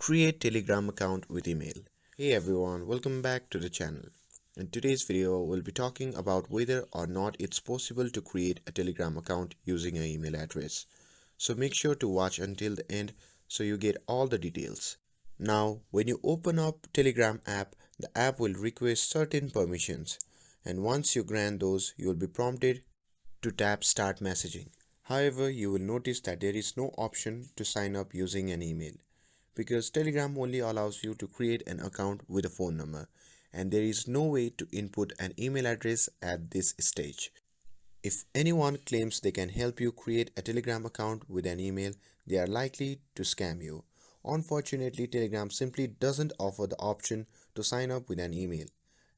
Create Telegram account with email. Hey everyone, welcome back to the channel. In today's video, we'll be talking about whether or not it's possible to create a Telegram account using an email address. So make sure to watch until the end so you get all the details. Now, when you open up Telegram app, the app will request certain permissions, and once you grant those, you will be prompted to tap Start Messaging. However, you will notice that there is no option to sign up using an email because Telegram only allows you to create an account with a phone number, and there is no way to input an email address at this stage. If anyone claims they can help you create a Telegram account with an email, they are likely to scam you. Unfortunately, Telegram simply doesn't offer the option to sign up with an email.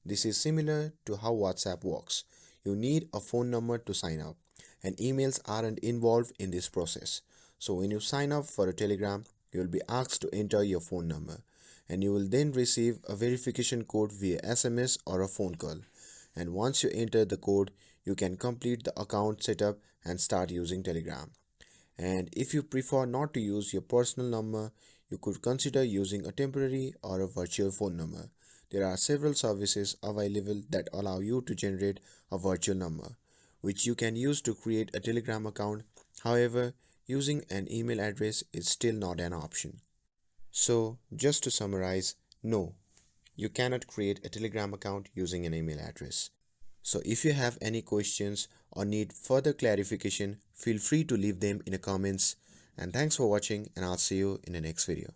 This is similar to how WhatsApp works. You need a phone number to sign up, and emails aren't involved in this process. So when you sign up for a Telegram, you will be asked to enter your phone number, and you will then receive a verification code via SMS or a phone call. And once you enter the code, you can complete the account setup and start using Telegram. And if you prefer not to use your personal number, you could consider using a temporary or a virtual phone number. There are several services available that allow you to generate a virtual number, which you can use to create a Telegram account. However, using an email address is still not an option. So, just to summarize, no, you cannot create a Telegram account using an email address. So if you have any questions or need further clarification, feel free to leave them in the comments. And thanks for watching, and I'll see you in the next video.